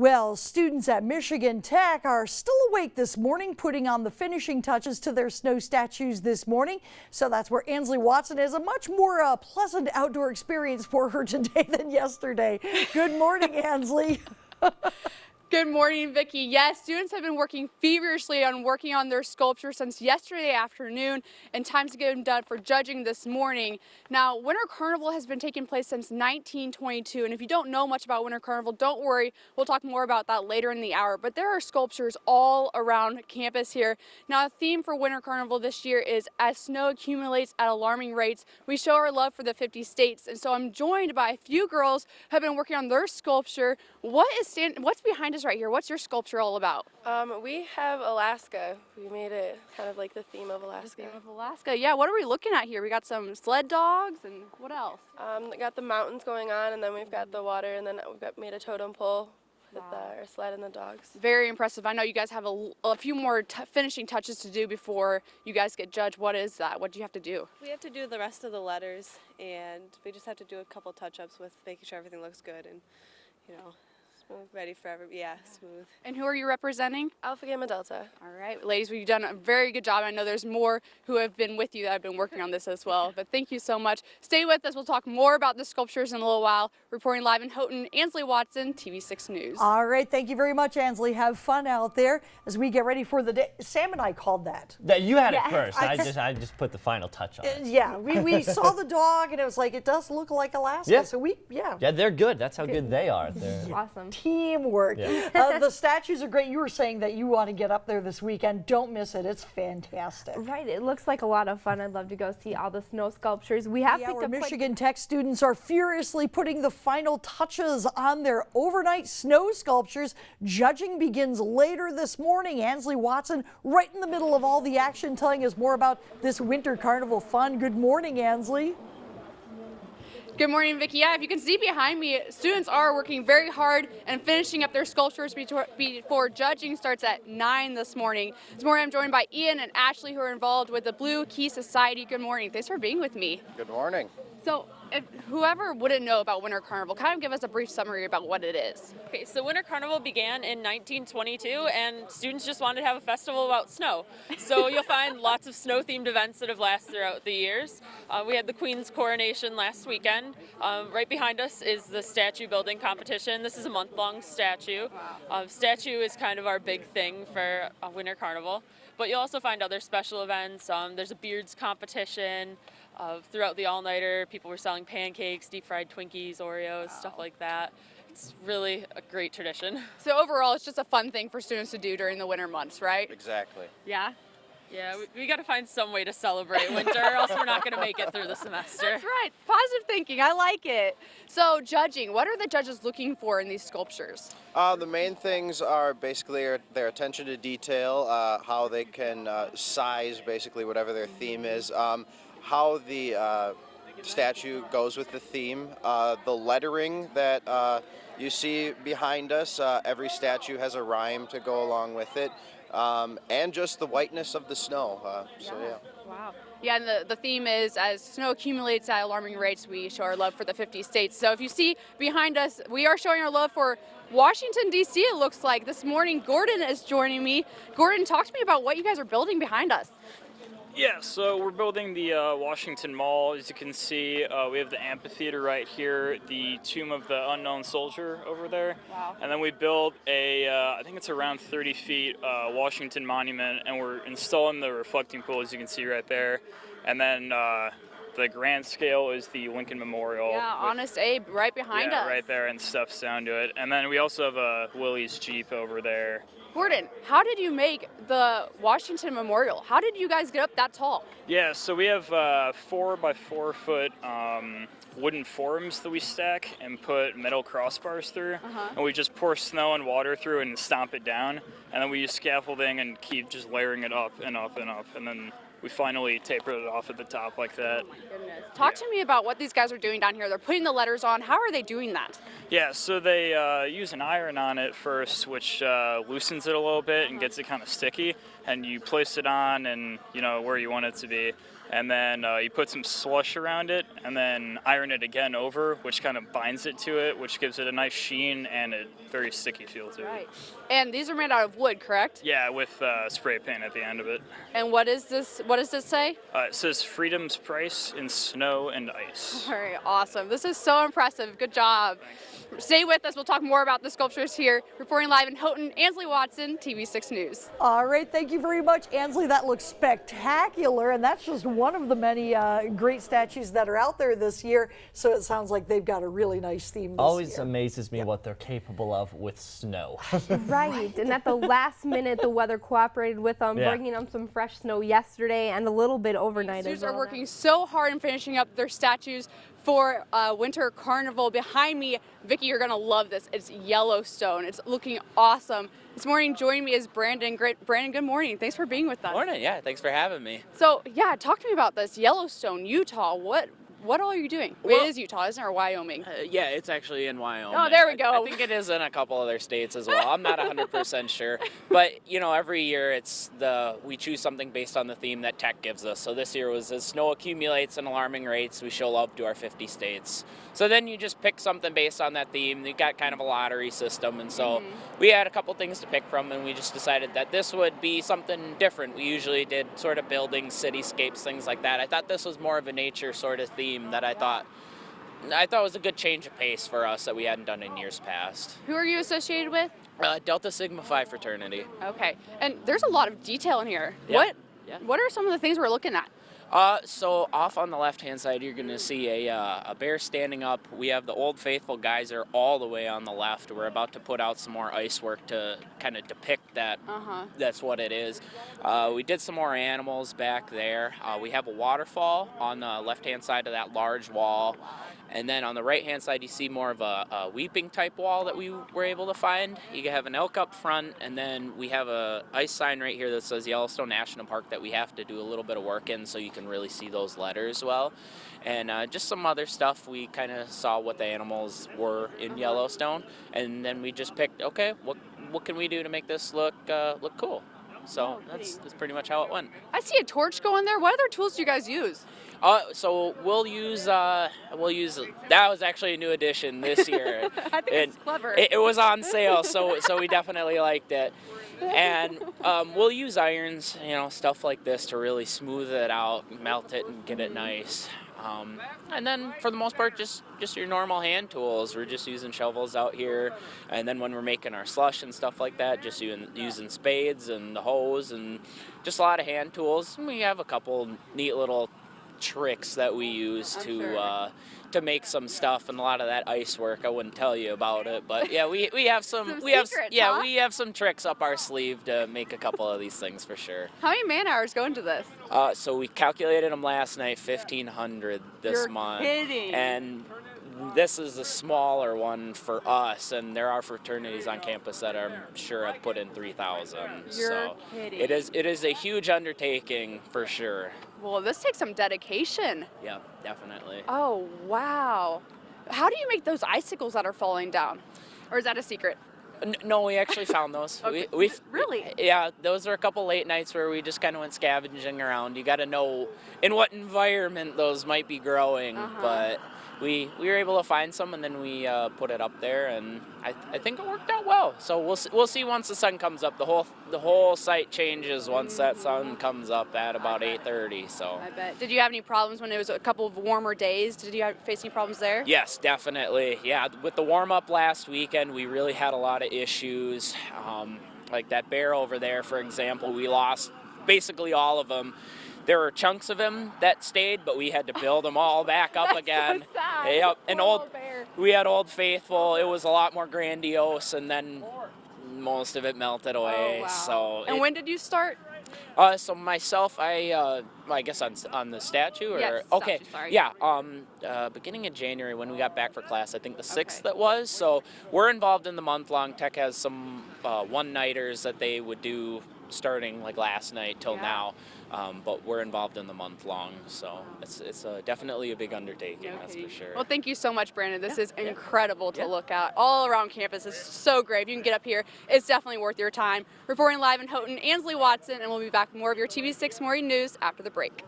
Well, students at Michigan Tech are still awake this morning, putting on the finishing touches to their snow statues this morning. So that's where Ansley Watson is. A much more pleasant outdoor experience for her today than yesterday. Good morning, Ansley. Good morning, Vicki. Yes, students have been working feverishly on working on their sculpture since yesterday afternoon, and time to get them done for judging this morning. Now, Winter Carnival has been taking place since 1922, and if you don't know much about Winter Carnival, don't worry. We'll talk more about that later in the hour, but there are sculptures all around campus here. Now, the theme for Winter Carnival this year is As Snow Accumulates at Alarming Rates, we show our love for the 50 states, and so I'm joined by a few girls who have been working on their sculpture. What's behind us right here? What's your sculpture all about? We have Alaska. We made it kind of like the theme of Alaska. The theme of Alaska. Yeah, what are we looking at here? We got some sled dogs and what else? We got the mountains going on, and then we've got the water, and then we've made a totem pole with our sled and the dogs. Very impressive. I know you guys have a few more finishing touches to do before you guys get judged. What is that? What do you have to do? We have to do the rest of the letters, and we just have to do a couple touch-ups with making sure everything looks good and, you know, ready for smooth. And who are you representing? Alpha Gamma Delta. All right, ladies, well, you've done a very good job. I know there's more who have been with you that have been working on this as well, but thank you so much. Stay with us. We'll talk more about the sculptures in a little while. Reporting live in Houghton, Ansley Watson, TV6 News. All right, thank you very much, Ansley. Have fun out there as we get ready for the day. Sam and I called that. You had it first. I just put the final touch on it. Yeah, we saw the dog and it was like, it does look like Alaska. Yeah. So Yeah, they're good. That's how good they are. They're awesome. Teamwork. Yeah. The statues are great. You were saying that you want to get up there this weekend. Don't miss it. It's fantastic. Right. It looks like a lot of fun. I'd love to go see all the snow sculptures. We have picked up Michigan Tech students are furiously putting the final touches on their overnight snow sculptures. Judging begins later this morning. Ansley Watson right in the middle of all the action, telling us more about this Winter Carnival fun. Good morning, Ansley. Good morning, Vicki. Yeah, if you can see behind me, students are working very hard and finishing up their sculptures before judging starts at 9 this morning. This morning I'm joined by Ian and Ashley, who are involved with the Blue Key Society. Good morning. Thanks for being with me. Good morning. So, if whoever wouldn't know about Winter Carnival, kind of give us a brief summary about what it is. Okay, so Winter Carnival began in 1922, and students just wanted to have a festival about snow. So you'll find lots of snow-themed events that have lasted throughout the years. We had the Queen's coronation last weekend. Right behind us is the statue building competition. This is a month-long statue. Wow. Statue is kind of our big thing for Winter Carnival. But you'll also find other special events. There's a beards competition. Throughout the all-nighter, people were selling pancakes, deep-fried Twinkies, Oreos, stuff like that. It's really a great tradition. So overall, it's just a fun thing for students to do during the winter months, right? Exactly. Yeah? Yeah, we got to find some way to celebrate winter, or else we're not going to make it through the semester. That's right. Positive thinking. I like it. So judging, what are the judges looking for in these sculptures? The main things are basically their attention to detail, how they can size basically whatever their theme is, how the statue goes with the theme, the lettering that you see behind us. Every statue has a rhyme to go along with it, and just the whiteness of the snow. So yeah. Wow. Yeah, and the theme is As Snow Accumulates at Alarming Rates, we show our love for the 50 states. So if you see behind us, we are showing our love for Washington, D.C., it looks like. This morning, Gordon is joining me. Gordon, talk to me about what you guys are building behind us. Yeah, so we're building the Washington Mall. As you can see, we have the amphitheater right here, the Tomb of the Unknown Soldier over there. Wow. And then we built a, I think it's around 30 feet, Washington Monument, and we're installing the reflecting pool, as you can see right there. And then the grand scale is the Lincoln Memorial. Yeah, Honest Abe right behind us. Right there, and steps down to it. And then we also have a Willie's Jeep over there. Gordon, how did you make the Washington Memorial? How did you guys get up that tall? Yeah, so we have 4 by 4 foot wooden forms that we stack and put metal crossbars through. And we just pour snow and water through and stomp it down. And then we use scaffolding and keep just layering it up and up and up. And then we finally tapered it off at the top like that. Oh my goodness. Talk to me about what these guys are doing down here. They're putting the letters on. How are they doing that? Yeah, so they use an iron on it first, which loosens it a little bit and gets it kind of sticky. And you place it on and, you know, where you want it to be. and then you put some slush around it, and then iron it again over, which kind of binds it to it, which gives it a nice sheen and a very sticky feel to it. And these are made out of wood, correct? Yeah, with spray paint at the end of it. And what is this? What does this say? It says Freedom's Price in Snow and Ice. All right, awesome. This is so impressive. Good job. Stay with us. We'll talk more about the sculptures here. Reporting live in Houghton, Ansley Watson, TV6 News. All right, thank you very much, Ansley. That looks spectacular, and that's just one of the many great statues that are out there this year. So it sounds like they've got a really nice theme this Always year. amazes me what they're capable of with snow. Right, and at the last minute, the weather cooperated with them, bringing them some fresh snow yesterday and a little bit overnight as well. Students are working so hard in finishing up their statues for Winter Carnival. Behind me, Vicki, you're gonna love this. It's Yellowstone. It's looking awesome. This morning, joining me is Brandon. Brandon, good morning. Thanks for being with us. Morning, yeah, thanks for having me. So, yeah, talk to me about this. Yellowstone, Utah. What all are you doing? Well, it is Utah, isn't it, or Wyoming? Yeah, it's actually in Wyoming. Oh, there we go. I think it is in a couple other states as well. I'm not 100% sure. But, you know, every year we choose something based on the theme that tech gives us. So this year was as snow accumulates in alarming rates, we show love to our 50 states. So then you just pick something based on that theme. You got kind of a lottery system. And so we had a couple things to pick from, and we just decided that this would be something different. We usually did sort of buildings, cityscapes, things like that. I thought this was more of a nature sort of theme that I thought was a good change of pace for us that we hadn't done in years past. Who are you associated with? Delta Sigma Phi fraternity. Okay, and there's a lot of detail in here. Yeah. What are some of the things we're looking at? So off on the left-hand side, you're going to see a bear standing up. We have the Old Faithful geyser all the way on the left. We're about to put out some more ice work to kind of depict that. That's what it is. We did some more animals back there. We have a waterfall on the left-hand side of that large wall. And then on the right-hand side, you see more of a weeping type wall that we were able to find. You have an elk up front, and then we have a ice sign right here that says Yellowstone National Park that we have to do a little bit of work in so you can really see those letters well. And just some other stuff. We kind of saw what the animals were in Yellowstone, and then we just picked, okay, what can we do to make this look cool? So that's pretty much how it went. I see a torch going there. What other tools do you guys use? So we'll use that was actually a new addition this year. I think it's clever. It was on sale, so we definitely liked it. And we'll use irons, stuff like this to really smooth it out, melt it, and get it nice. And then for the most part, just your normal hand tools. We're just using shovels out here, and then when we're making our slush and stuff like that, just using spades and the hose and just a lot of hand tools. And we have a couple neat little tricks that we use to make some stuff, and a lot of that ice work I wouldn't tell you about it, but yeah, we have we have some tricks up our sleeve to make a couple of these things for sure. How many man hours go into this? So we calculated them last night, 1,500 this month. You're kidding. And this is a smaller one for us, and there are fraternities on campus that I'm sure have put in 3,000. You're kidding. It is a huge undertaking for sure. Well, this takes some dedication. Yeah, definitely. Oh, wow. How do you make those icicles that are falling down? Or is that a secret? No, we actually found those. Okay. Really? Yeah, those are a couple late nights where we just kind of went scavenging around. You got to know in what environment those might be growing, but we were able to find some, and then we put it up there, and I think it worked out well. So we'll see once the sun comes up. The whole site changes once that sun comes up at about 8:30. So I bet. Did you have any problems when it was a couple of warmer days? Did you face any problems there? Yes, definitely. Yeah, with the warm up last weekend, we really had a lot of issues. Like that bear over there, for example, we lost basically all of them. There were chunks of him that stayed, but we had to build them all back up again. So sad. Yep. And bear. we had Old Faithful. It was a lot more grandiose, and then most of it melted away. Oh, wow. So. And when did you start? So myself, I guess on the statue, or yes, okay, statue, sorry. yeah, beginning of January when we got back for class, I think the 6th it was. So we're involved in the month-long. Tech has some one-nighters that they would do starting like last night till now, but we're involved in the month-long. So it's definitely a big undertaking, that's for sure. Well, thank you so much, Brandon. This is incredible to look at. All around campus is so great. If you can get up here, it's definitely worth your time. Reporting live in Houghton, Ansley Watson, and we'll be back with more of your TV6 Morning News after the break.